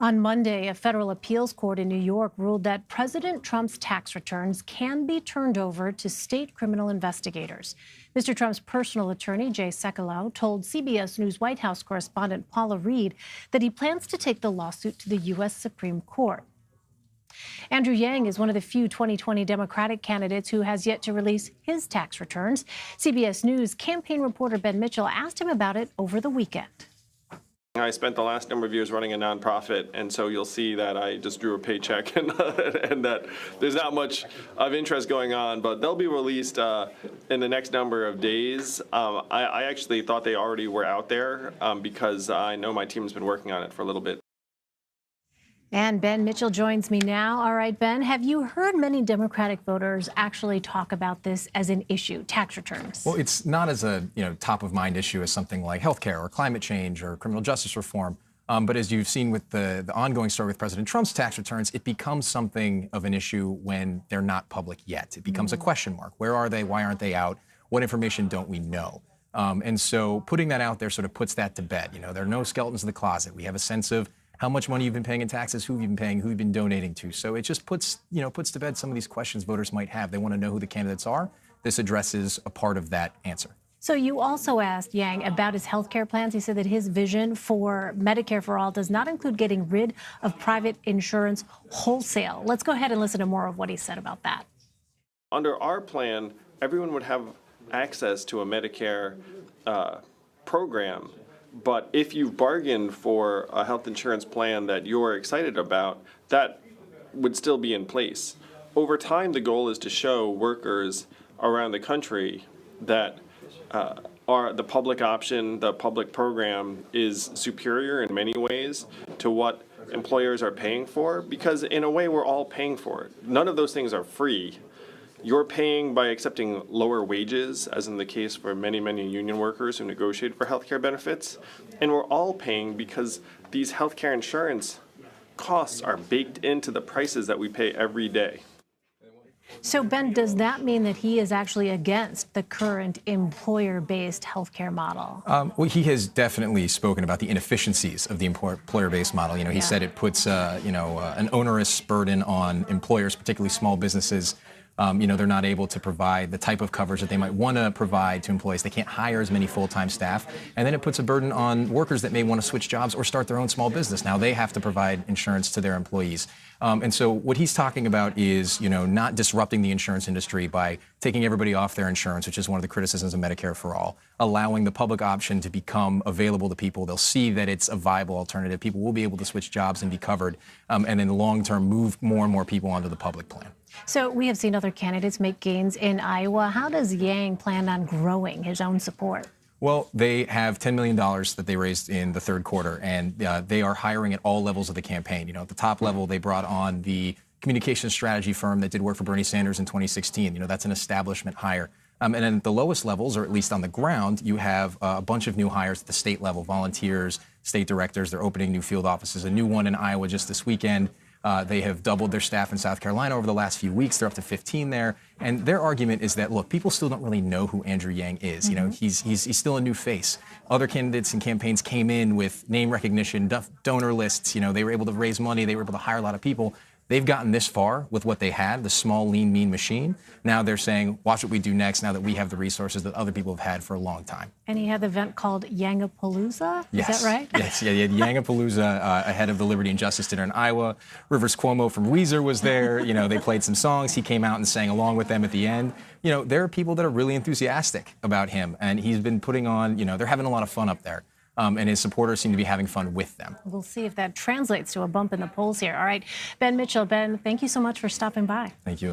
On Monday, a federal appeals court in New York ruled that President Trump's tax returns can be turned over to state criminal investigators. Mr. Trump's personal attorney, Jay Sekulow, told CBS News White House correspondent Paula Reed that he plans to take the lawsuit to the U.S. Supreme Court. Andrew Yang is one of the few 2020 Democratic candidates who has yet to release his tax returns. CBS News campaign reporter Ben Mitchell asked him about it over the weekend. I spent the last number of years running a nonprofit, and so you'll see that I just drew a paycheck and that there's not much of interest going on, but they'll be released in the next number of days. I actually thought they already were out there because I know my team's been working on it for a little bit. And Ben Mitchell joins me now. All right, Ben, have you heard many Democratic voters actually talk about this as an issue, tax returns? Well, it's not as a top of mind issue as something like healthcare or climate change or criminal justice reform. But as you've seen with the ongoing story with President Trump's tax returns, it becomes something of an issue when they're not public yet. It becomes a question mark. Where are they? Why aren't they out? What information don't we know? And so putting that out there sort of puts that to bed. There are no skeletons in the closet. We have a sense of how much money you've been paying in taxes, who you've been paying, who you've been donating to. So it just puts to bed some of these questions voters might have. They want to know who the candidates are. This addresses a part of that answer. So you also asked Yang about his health care plans. He said that his vision for Medicare for All does not include getting rid of private insurance wholesale. Let's go ahead and listen to more of what he said about that. Under our plan, everyone would have access to a Medicare program. But if you've bargained for a health insurance plan that you're excited about, that would still be in place. Over time, the goal is to show workers around the country that the public option, the public program is superior in many ways to what employers are paying for, because in a way we're all paying for it. None of those things are free. You're paying by accepting lower wages, as in the case for many, many union workers who negotiate for health care benefits. And we're all paying because these health care insurance costs are baked into the prices that we pay every day. So, Ben, does that mean that he is actually against the current employer-based health care model? Well, he has definitely spoken about the inefficiencies of the employer-based model. He said it puts an onerous burden on employers, particularly small businesses. They're not able to provide the type of coverage that they might want to provide to employees. They can't hire as many full-time staff. And then it puts a burden on workers that may want to switch jobs or start their own small business. Now they have to provide insurance to their employees. And so what he's talking about is, not disrupting the insurance industry by taking everybody off their insurance, which is one of the criticisms of Medicare for All, allowing the public option to become available to people. They'll see that it's a viable alternative. People will be able to switch jobs and be covered, and in the long term, move more and more people onto the public plan. So we have seen other candidates make gains in Iowa. How does Yang plan on growing his own support? Well, they have $10 million that they raised in the third quarter, and they are hiring at all levels of the campaign. At the top level, they brought on the communications strategy firm that did work for Bernie Sanders in 2016. That's an establishment hire. And then at the lowest levels, or at least on the ground, you have a bunch of new hires at the state level, volunteers, state directors. They're opening new field offices, a new one in Iowa just this weekend. They have doubled their staff in South Carolina over the last few weeks. They're up to 15 there. And their argument is that, look, people still don't really know who Andrew Yang is. He's still a new face. Other candidates and campaigns came in with name recognition, donor lists. They were able to raise money. They were able to hire a lot of people. They've gotten this far with what they had, the small, lean, mean machine. Now they're saying, watch what we do next now that we have the resources that other people have had for a long time. And he had the event called Yangapalooza? Yes. Is that right? Yes, yeah, Yangapalooza ahead of the Liberty and Justice Dinner in Iowa. Rivers Cuomo from Weezer was there. They played some songs. He came out and sang along with them at the end. There are people that are really enthusiastic about him, and he's been putting on, they're having a lot of fun up there. And his supporters seem to be having fun with them. We'll see if that translates to a bump in the polls here. All right, Ben Mitchell. Ben, thank you so much for stopping by. Thank you.